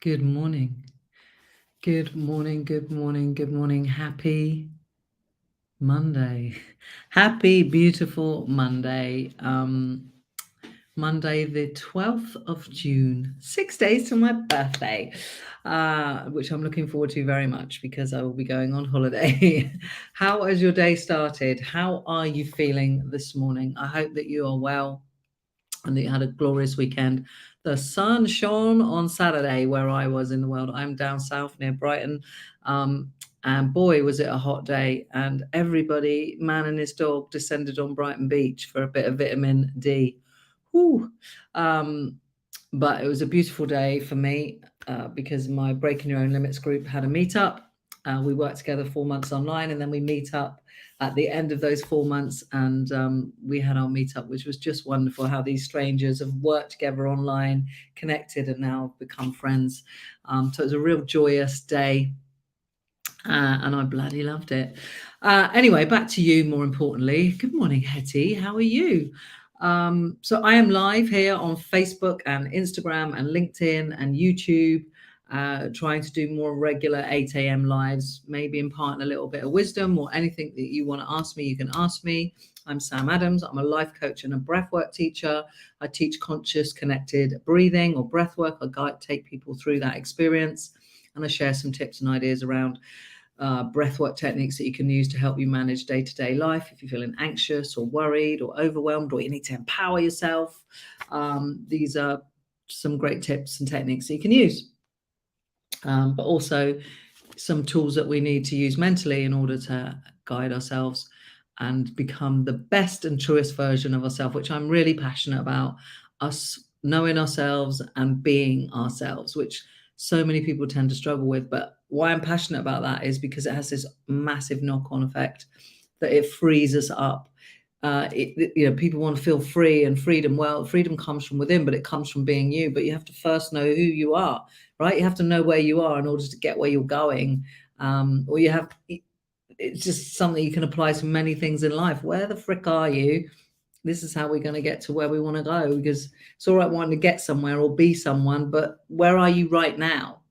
Good morning. Good morning. Good morning. Good morning. Happy Monday. Happy, beautiful Monday. Monday, the 12th of June, 6 days to my birthday, which I'm looking forward to very much because I will be going on holiday. How has your day started? How are you feeling this morning? I hope that you are well and that you had a glorious weekend. The sun shone on Saturday where I was in the world. I'm down south near Brighton. And boy, was it a hot day. And everybody, man and his dog, descended on Brighton Beach for a bit of vitamin D. Whew. But it was a beautiful day for me because my Breaking Your Own Limits group had a meetup. We worked together 4 months online, and then we meet up at the end of those 4 months, and we had our meetup, which was just wonderful. How these strangers have worked together online, connected, and now become friends. So it was a real joyous day, and I bloody loved it. Anyway, back to you. More importantly, good morning, Hetty. How are you? So I am live here on Facebook and Instagram and LinkedIn and YouTube, trying to do more regular 8 a.m. lives, maybe impart a little bit of wisdom or anything that you want to ask me, you can ask me. I'm Sam Adams. I'm a life coach and a breathwork teacher. I teach conscious, connected breathing or breathwork. I take people through that experience, and I share some tips and ideas around breathwork techniques that you can use to help you manage day-to-day life if you're feeling anxious or worried or overwhelmed, or you need to empower yourself. These are some great tips and techniques that you can use, but also some tools that we need to use mentally in order to guide ourselves and become the best and truest version of ourselves, which I'm really passionate about, us knowing ourselves and being ourselves, which so many people tend to struggle with. But why I'm passionate about that is because it has this massive knock-on effect that it frees us up. People want to feel free and freedom. Well, freedom comes from within, but it comes from being you. But you have to first know who you are, right? You have to know where you are in order to get where you're going. Or you have, it's just something you can apply to many things in life. Where the frick are you? This is how we're going to get to where we want to go, because it's all right wanting to get somewhere or be someone, but where are you right now?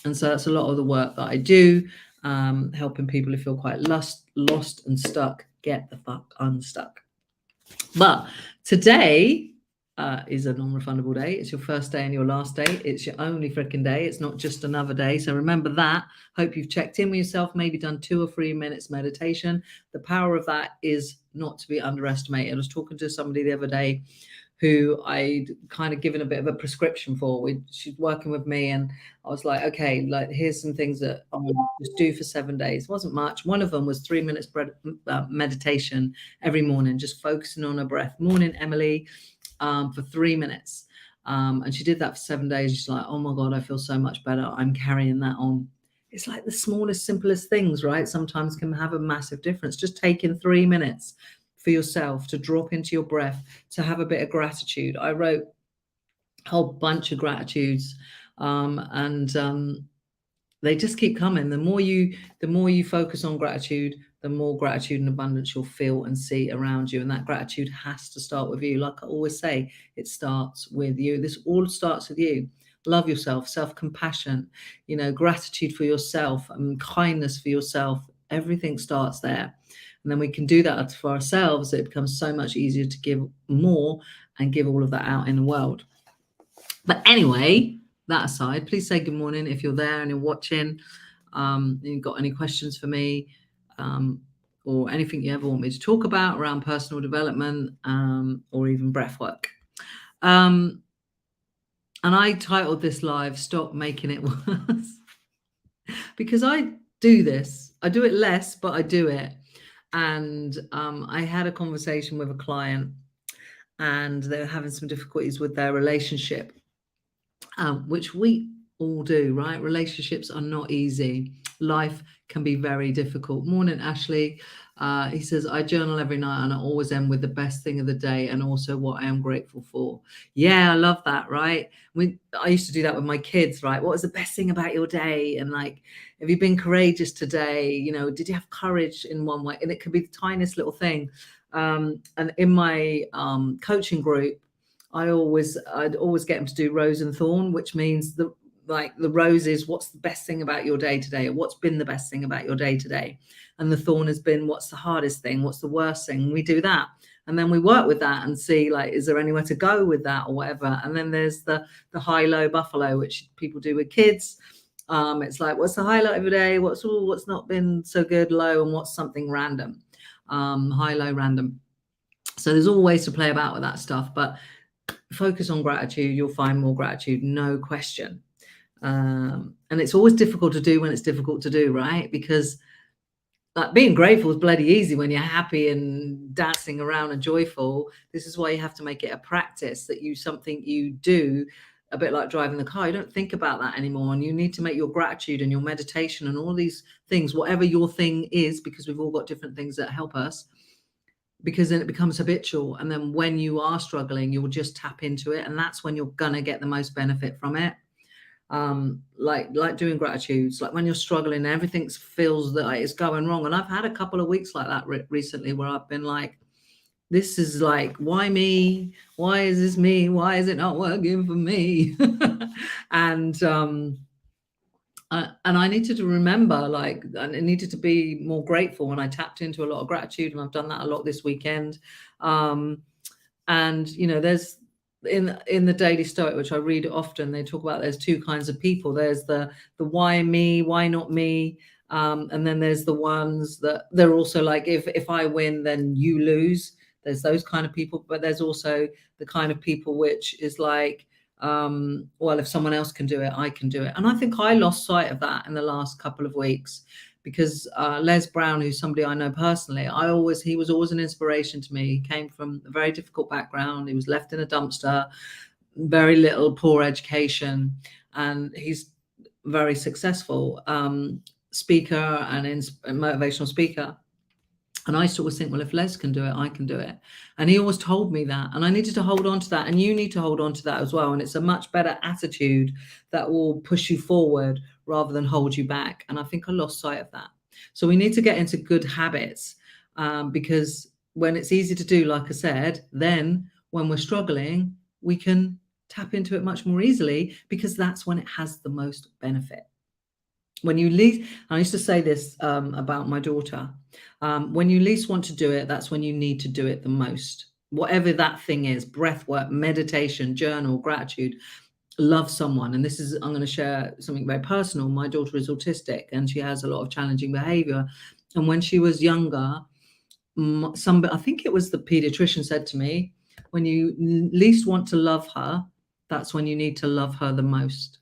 And so that's a lot of the work that I do, helping people who feel quite lost and stuck get the fuck unstuck. But today is a non-refundable day. It's your first day and your last day. It's your only freaking day. It's not just another day. So remember that. Hope you've checked in with yourself, maybe done 2 or 3 minutes meditation. The power of that is not to be underestimated. I was talking to somebody the other day who I'd kind of given a bit of a prescription for. She's working with me, and I was like, okay, like here's some things that I will just do for 7 days. It wasn't much. One of them was 3 minutes meditation every morning, just focusing on her breath. Morning, Emily, for 3 minutes. And she did that for 7 days. She's like, oh my God, I feel so much better. I'm carrying that on. It's like the smallest, simplest things, right? Sometimes can have a massive difference. Just taking 3 minutes for yourself to drop into your breath, to have a bit of gratitude. I wrote a whole bunch of gratitudes, and they just keep coming. The more you focus on gratitude, the more gratitude and abundance you'll feel and see around you. And that gratitude has to start with you. Like I always say, it starts with you. This all starts with you. Love yourself, self-compassion, gratitude for yourself and kindness for yourself. Everything starts there. And then we can do that for ourselves. It becomes so much easier to give more and give all of that out in the world. But anyway, that aside, please say good morning if you're there and you're watching. You've got any questions for me, or anything you ever want me to talk about around personal development, or even breath work. And I titled this live, Stop Making It Worse. Because I do this. I do it less, but I do it. And I had a conversation with a client, and they were having some difficulties with their relationship, which we all do, right? Relationships are not easy. Life can be very difficult. Morning, Ashley. He says, I journal every night and I always end with the best thing of the day and also what I am grateful for. Yeah, I love that, right? I used to do that with my kids, right? What was the best thing about your day? And like, have you been courageous today? Did you have courage in one way? And it could be the tiniest little thing. And in my coaching group, I'd always get him to do rose and thorn, which means the rose is what's the best thing about your day today, or what's been the best thing about your day today, and the thorn has been what's the hardest thing, what's the worst thing. We do that, and then we work with that and see, like, is there anywhere to go with that or whatever. And then there's the high low buffalo, which people do with kids. It's like, what's the highlight of the day, what's not been so good, low, and what's something random, high, low, random. So there's all ways to play about with that stuff, but focus on gratitude. You'll find more gratitude, no question. And it's always difficult to do when it's difficult to do, right? Because like, being grateful is bloody easy when you're happy and dancing around and joyful. This is why you have to make it a practice, that something you do, a bit like driving the car. You don't think about that anymore, and you need to make your gratitude and your meditation and all these things, whatever your thing is, because we've all got different things that help us, because then it becomes habitual. And then when you are struggling, you'll just tap into it, and that's when you're gonna get the most benefit from it. Like doing gratitudes, like when you're struggling, everything feels that it's going wrong. And I've had a couple of weeks like that recently, where I've been like, this is like, why me? Why is this me? Why is it not working for me? And I needed to remember, like, I needed to be more grateful, and I tapped into a lot of gratitude, and I've done that a lot this weekend. And there's in the Daily Stoic, which I read often, they talk about there's two kinds of people. There's the why me, why not me, and then there's the ones that they're also like, if I win, then you lose. There's those kind of people, but there's also the kind of people which is like, well, if someone else can do it, I can do it. And I think I lost sight of that in the last couple of weeks, because Les Brown, who's somebody I know personally, he was always an inspiration to me. He came from a very difficult background. He was left in a dumpster, very little, poor education, and he's very successful speaker and motivational speaker. And I used to always think, well, if Les can do it, I can do it. And he always told me that. And I needed to hold on to that. And you need to hold on to that as well. And it's a much better attitude that will push you forward rather than hold you back. And I think I lost sight of that. So we need to get into good habits, because when it's easy to do, like I said, then when we're struggling, we can tap into it much more easily, because that's when it has the most benefit. When you least, I used to say this about my daughter, when you least want to do it, that's when you need to do it the most. Whatever that thing is, breath work, meditation, journal, gratitude, love someone. And this is, I'm going to share something very personal. My daughter is autistic, and she has a lot of challenging behavior. And when she was younger, I think it was the pediatrician said to me, when you least want to love her, that's when you need to love her the most.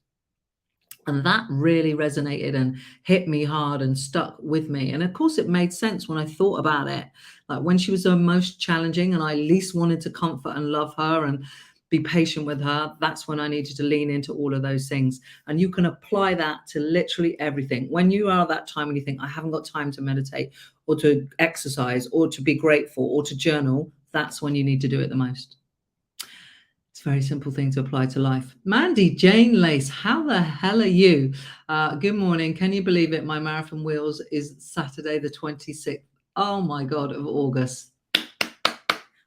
And that really resonated and hit me hard and stuck with me. And of course, it made sense when I thought about it. Like when she was the most challenging and I least wanted to comfort and love her and be patient with her, that's when I needed to lean into all of those things. And you can apply that to literally everything. When you are that time when you think, I haven't got time to meditate or to exercise or to be grateful or to journal, that's when you need to do it the most. It's a very simple thing to apply to life. Mandy Jane Lace, how the hell are you? Good morning. Can you believe it? My marathon wheels is Saturday the 26th. Oh my God, of August.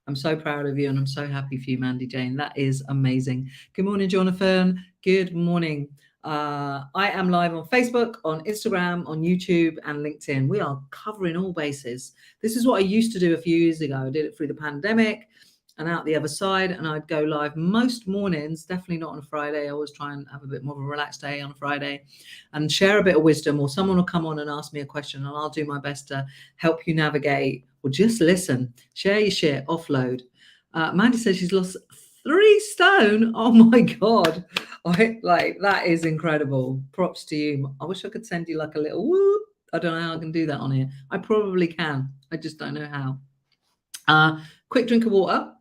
I'm so proud of you, and I'm so happy for you, Mandy Jane. That is amazing. Good morning, Jonathan. Good morning. I am live on Facebook, on Instagram, on YouTube, and LinkedIn. We are covering all bases. This is what I used to do a few years ago. I did it through the pandemic and out the other side, and I'd go live most mornings, definitely not on a Friday. I always try and have a bit more of a relaxed day on a Friday and share a bit of wisdom, or someone will come on and ask me a question, and I'll do my best to help you navigate, or just listen, share your shit, offload. Mandy says she's lost 3 stone. Oh my God. That is incredible. Props to you. I wish I could send you like a little whoop. I don't know how I can do that on here. I probably can. I just don't know how. Quick drink of water.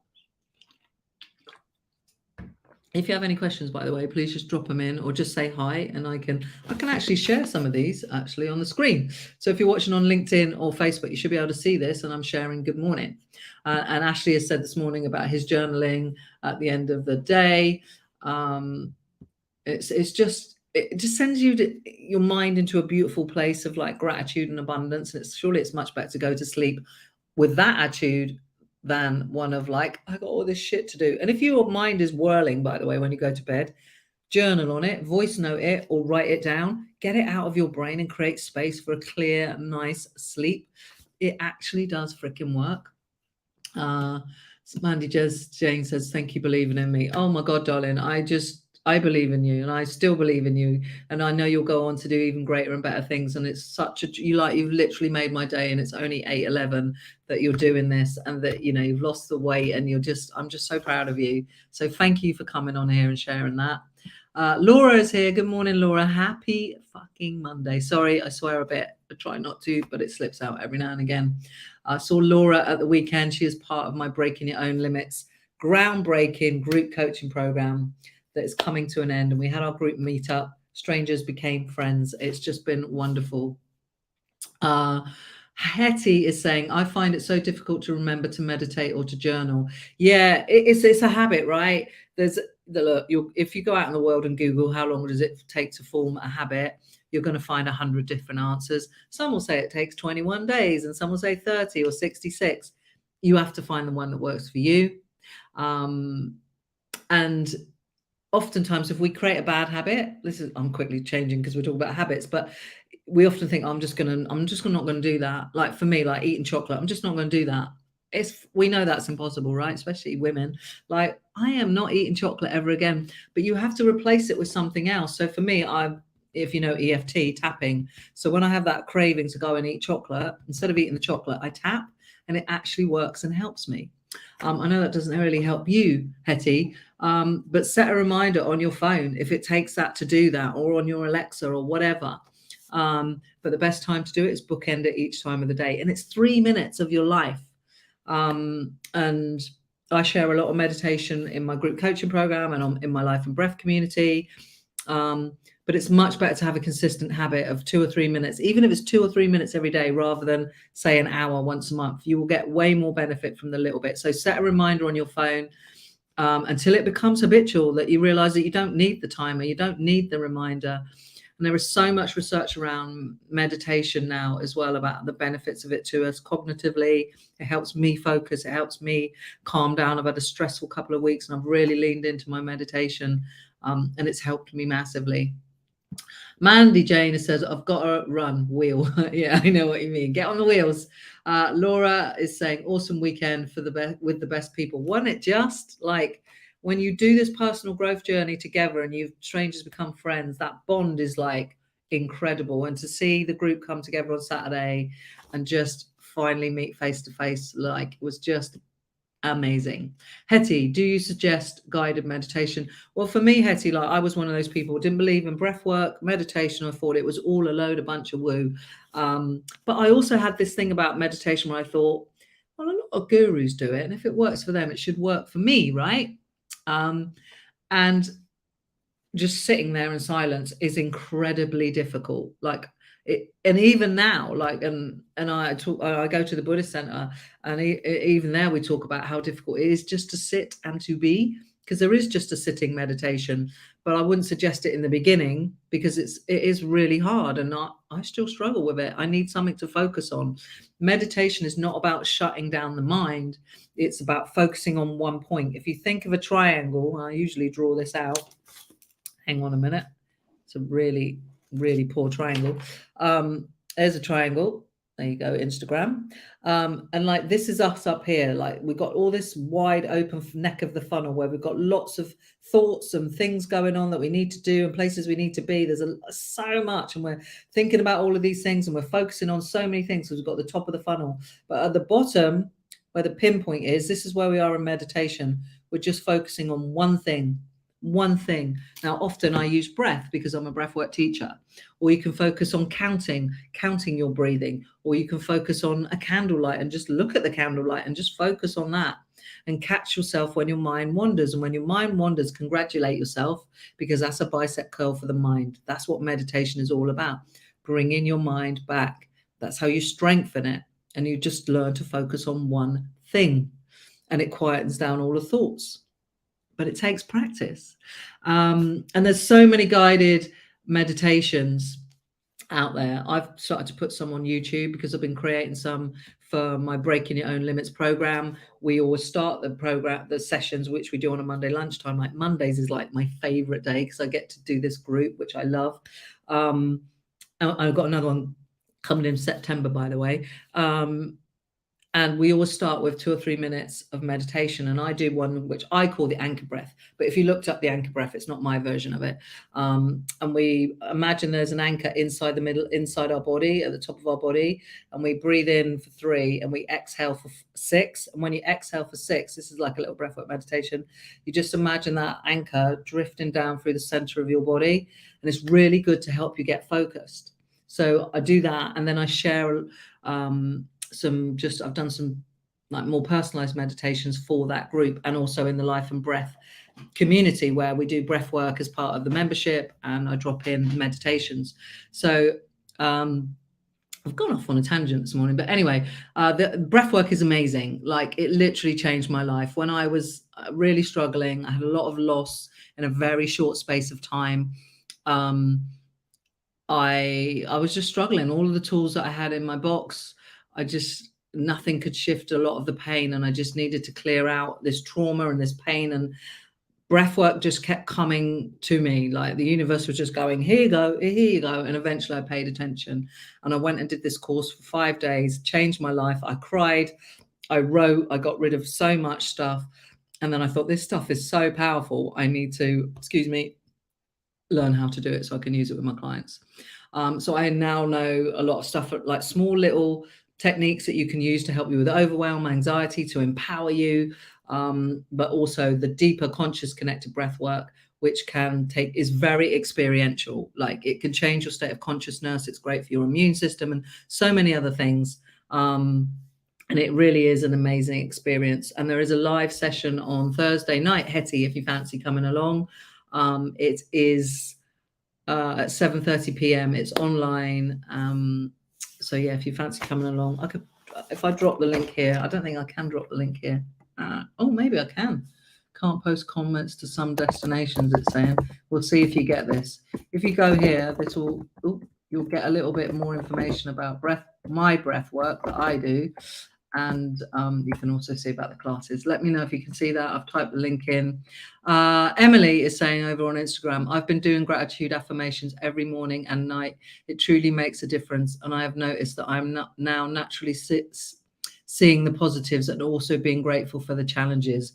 If you have any questions, by the way, please just drop them in or just say hi, and I can actually share some of these actually on the screen. So if you're watching on LinkedIn or Facebook, you should be able to see this, and I'm sharing good morning. And Ashley has said this morning about his journaling at the end of the day. It just sends your mind into a beautiful place of like gratitude and abundance. And surely it's much better to go to sleep with that attitude than one of like, I got all this shit to do. And if your mind is whirling, by the way, when you go to bed, journal on it, voice note it, or write it down, get it out of your brain and create space for a clear, nice sleep. It actually does freaking work. Mandy Jane says, thank you believing in me. Oh my God, darling. I believe in you and I still believe in you. And I know you'll go on to do even greater and better things. And it's such a, you've literally made my day, and it's only 8:11 that you're doing this, and that, you know, you've lost the weight, and I'm just so proud of you. So thank you for coming on here and sharing that. Laura is here. Good morning, Laura. Happy fucking Monday. Sorry, I swear a bit. I try not to, but it slips out every now and again. I saw Laura at the weekend. She is part of my Breaking Your Own Limits groundbreaking group coaching program that is coming to an end. And we had our group meetup. Strangers became friends. It's just been wonderful. Hetty is saying, I find it so difficult to remember to meditate or to journal. Yeah, it's a habit, right? If you go out in the world and Google how long does it take to form a habit, you're going to find 100 different answers. Some will say it takes 21 days, and some will say 30 or 66. You have to find the one that works for you. And oftentimes, if we create a bad habit, I'm quickly changing because we're talking about habits, but we often think, I'm just not going to do that. Like for me, like eating chocolate, I'm just not going to do that. We know that's impossible, right? Especially women. Like, I am not eating chocolate ever again, but you have to replace it with something else. So for me, if you know EFT, tapping. So when I have that craving to go and eat chocolate, instead of eating the chocolate, I tap, and it actually works and helps me. I know that doesn't really help you, Hetty, but set a reminder on your phone if it takes that to do that, or on your Alexa or whatever. But the best time to do it is bookend it each time of the day. And it's 3 minutes of your life. And I share a lot of meditation in my group coaching program and in my Life and Breath community. But it's much better to have a consistent habit of 2 or 3 minutes, even if it's 2 or 3 minutes every day, rather than say an hour once a month. You will get way more benefit from the little bit. So set a reminder on your phone until it becomes habitual, that you realize that you don't need the timer, you don't need the reminder. And there is so much research around meditation now as well about the benefits of it to us cognitively. It helps me focus. It helps me calm down. I've had a stressful couple of weeks, and I've really leaned into my meditation, and it's helped me massively. Mandy Jane says, I've got to run wheel. Yeah, I know what you mean. Get on the wheels. Laura is saying, awesome weekend with the best people. Wasn't it just like, when you do this personal growth journey together and strangers become friends, that bond is like incredible. And to see the group come together on Saturday and just finally meet face to face, like, it was just amazing. Hetty, do you suggest guided meditation? Well, for me, Hetty, like, I was one of those people who didn't believe in breath work, meditation. I thought it was all a bunch of woo. But I also had this thing about meditation where I thought, well, a lot of gurus do it, and if it works for them, it should work for me, right? And just sitting there in silence is incredibly difficult. Like it, and even now, like, and I go to the Buddhist center, and even there we talk about how difficult it is just to sit and to be, because there is just a sitting meditation. But I wouldn't suggest it in the beginning, because it is really hard, and I still struggle with it. I need something to focus on. Meditation is not about shutting down the mind. It's about focusing on one point. If you think of a triangle, I usually draw this out. Hang on a minute. It's a really, really poor triangle. There's a triangle. There you go, Instagram. And like, this is us up here. Like, we've got all this wide open neck of the funnel where we've got lots of thoughts and things going on that we need to do and places we need to be. There's so much, and we're thinking about all of these things, and we're focusing on so many things. So we've got the top of the funnel, but at the bottom, where the pinpoint is, this is where we are in meditation. We're just focusing on one thing. Now, often I use breath because I'm a breathwork teacher, or you can focus on counting your breathing, or you can focus on a candlelight and just look at the candlelight and just focus on that and catch yourself when your mind wanders. And when your mind wanders, congratulate yourself, because that's a bicep curl for the mind. That's what meditation is all about. Bringing your mind back. That's how you strengthen it. And you just learn to focus on one thing, and it quietens down all the thoughts. But it takes practice. And there's so many guided meditations. out there. I've started to put some on YouTube because I've been creating some for my Breaking Your Own Limits program. We always start the sessions, which we do on a Monday lunchtime. Like Mondays is like my favorite day because I get to do this group, which I love. I've got another one coming in September, by the way. And we always start with 2 or 3 minutes of meditation. And I do one which I call the anchor breath. But if you looked up the anchor breath, it's not my version of it. And we imagine there's an anchor inside our body, at the top of our body. And we breathe in for 3 and we exhale for 6. And when you exhale for 6, this is like a little breathwork meditation. You just imagine that anchor drifting down through the center of your body. And it's really good to help you get focused. So I do that. And then I share I've done some like more personalized meditations for that group, and also in the Life and Breath community where we do breath work as part of the membership, and I drop in meditations. So I've gone off on a tangent this morning, but anyway, the breath work is amazing. Like, it literally changed my life when I was really struggling. I had a lot of loss in a very short space of time. I was just struggling. All of the tools that I had in my box, nothing could shift a lot of the pain, and I just needed to clear out this trauma and this pain, and breath work just kept coming to me. Like the universe was just going, here you go, and eventually I paid attention, and I went and did this course for 5 days, changed my life. I cried, I wrote, I got rid of so much stuff, and then I thought, this stuff is so powerful, I need to, learn how to do it so I can use it with my clients. So I now know a lot of stuff, like small little techniques that you can use to help you with overwhelm, anxiety, to empower you, but also the deeper conscious connected breath work, which is very experiential. Like, it can change your state of consciousness. It's great for your immune system and so many other things. And it really is an amazing experience. And there is a live session on Thursday night, Hetty, if you fancy coming along. It is at 7:30 p.m. It's online. So yeah, if you fancy coming along, if I drop the link here. I don't think I can drop the link here. Oh, maybe I can. Can't post comments to some destinations, it's saying. We'll see if you get this. If you go here, you'll get a little bit more information about my breath work that I do. And you can also see about the classes. Let me know if you can see that. I've typed the link in. Emily is saying over on Instagram, I've been doing gratitude affirmations every morning and night. It truly makes a difference. And I have noticed that I'm now naturally seeing the positives and also being grateful for the challenges.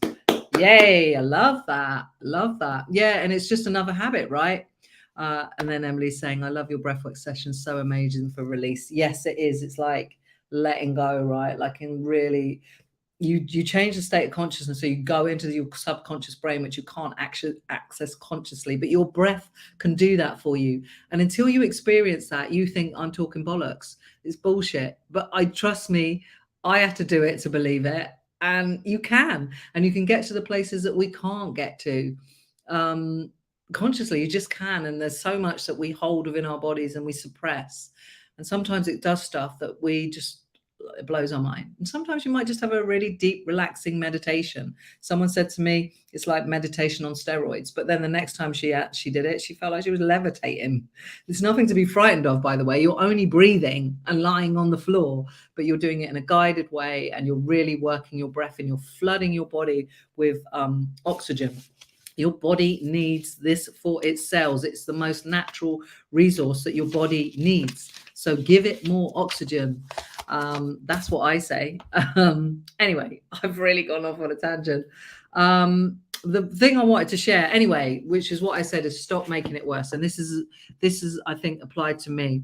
Yay, I love that. Love that. Yeah, and it's just another habit, right? And then Emily's saying, I love your breathwork sessions. So amazing for release. Yes, it is. It's like letting go, right? Like, in really, you change the state of consciousness, so you go into your subconscious brain, which you can't actually access consciously, but your breath can do that for you. And until you experience that, you think I'm talking bollocks, it's bullshit. But trust me, I have to do it to believe it. And you can get to the places that we can't get to consciously. You just can. And there's so much that we hold within our bodies and we suppress. And sometimes it does stuff that it blows our mind. And sometimes you might just have a really deep, relaxing meditation. Someone said to me, it's like meditation on steroids. But then the next time she did it, she felt like she was levitating. There's nothing to be frightened of, by the way. You're only breathing and lying on the floor, but you're doing it in a guided way, and you're really working your breath, and you're flooding your body with oxygen. Your body needs this for its cells. It's the most natural resource that your body needs. So give it more oxygen. That's what I say. Anyway, I've really gone off on a tangent. The thing I wanted to share anyway, which is what I said, is stop making it worse. And this is I think applied to me.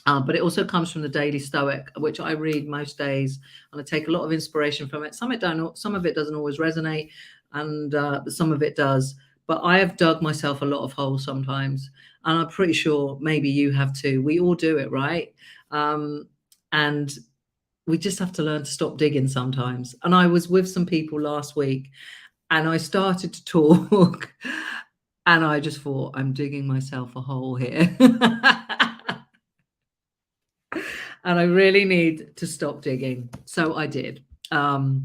But it also comes from the Daily Stoic, which I read most days, and I take a lot of inspiration from it. Some of it doesn't always resonate, and some of it does. But I have dug myself a lot of holes sometimes, and I'm pretty sure maybe you have too. We all do it, right? And we just have to learn to stop digging sometimes. And I was with some people last week, and I started to talk, and I just thought, I'm digging myself a hole here. And I really need to stop digging. So I did. Because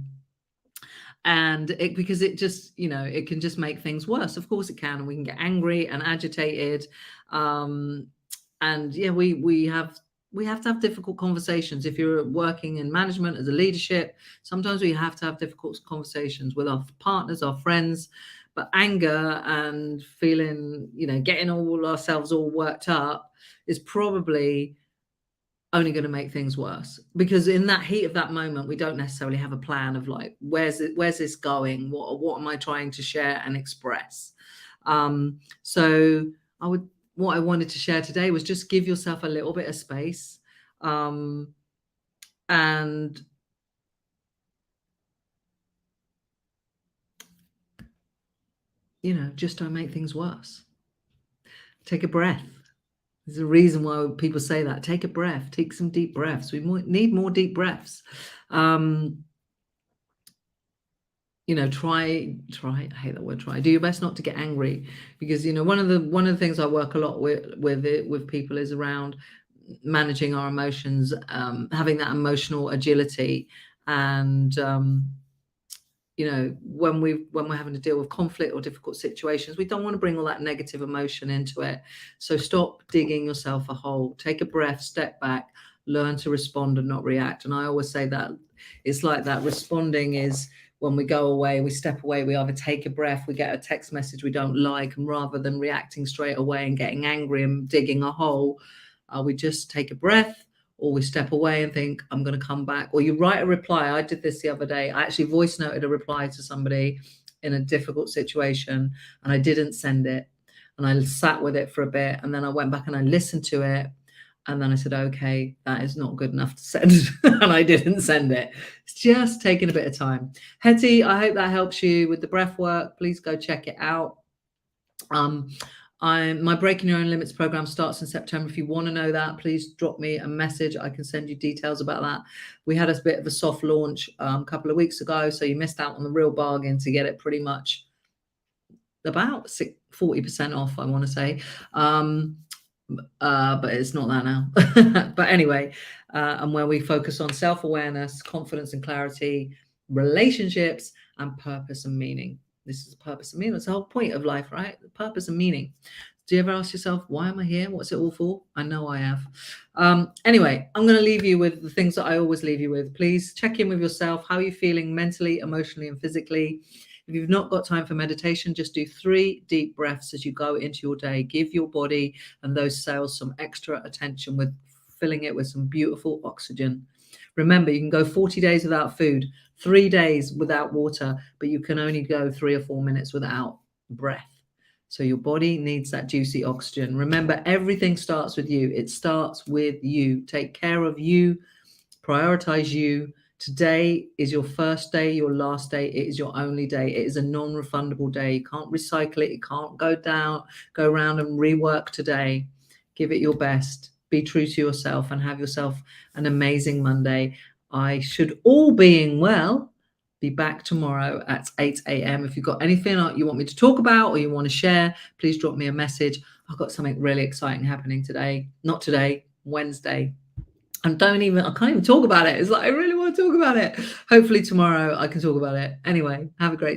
it just, it can just make things worse. Of course it can. And we can get angry and agitated. and yeah, we have to have difficult conversations. If you're working in management as a leadership, sometimes we have to have difficult conversations with our partners, our friends. But anger and feeling, getting all ourselves all worked up is probably only going to make things worse, because in that heat of that moment we don't necessarily have a plan of like, where's this going, what am I trying to share and express. So I would what I wanted to share today was just give yourself a little bit of space, um, and just don't make things worse. Take a breath. There's a reason why people say that. Take a breath. Take some deep breaths. We need more deep breaths. um, try, I hate that word, try. Do your best not to get angry, because one of the things I work a lot with people is around managing our emotions, having that emotional agility. And when we're having to deal with conflict or difficult situations, we don't want to bring all that negative emotion into it. So stop digging yourself a hole. Take a breath, step back, learn to respond and not react. And I always say that it's like that. Responding is when we go away, we step away, we either take a breath, we get a text message we don't like, and rather than reacting straight away and getting angry and digging a hole, we just take a breath, or we step away and think, I'm going to come back. Or you write a reply. I did this the other day. I actually voice noted a reply to somebody in a difficult situation, and I didn't send it. And I sat with it for a bit, and then I went back and I listened to it. And then I said, okay, that is not good enough to send. And I didn't send it. It's just taking a bit of time. Hetty, I hope that helps you with the breath work. Please go check it out. My Breaking Your Own Limits program starts in September. If you want to know that, please drop me a message. I can send you details about that. We had a bit of a soft launch a couple of weeks ago, so you missed out on the real bargain to get it pretty much about 40% off, I want to say. But it's not that now. But anyway, and where we focus on self-awareness, confidence and clarity, relationships, and purpose and meaning. This is purpose and meaning. That's the whole point of life, right? Purpose and meaning. Do you ever ask yourself, why am I here? What's it all for? I know I have. Anyway, I'm going to leave you with the things that I always leave you with. Please check in with yourself. How are you feeling mentally, emotionally, and physically? If you've not got time for meditation, just do 3 deep breaths as you go into your day. Give your body and those cells some extra attention with filling it with some beautiful oxygen. Remember, you can go 40 days without food, 3 days without water, but you can only go 3 or 4 minutes without breath. So your body needs that juicy oxygen. Remember, everything starts with you. It starts with you. Take care of you. Prioritize you. Today is your first day, your last day. It is your only day. It is a non-refundable day. You can't recycle it. You can't go around and rework today. Give it your best. Be true to yourself and have yourself an amazing Monday. I should, all being well, be back tomorrow at 8 a.m. If you've got anything you want me to talk about or you want to share, please drop me a message. I've got something really exciting happening today. Not today, Wednesday. I can't even talk about it. It's like, I really want to talk about it. Hopefully tomorrow I can talk about it. Anyway, have a great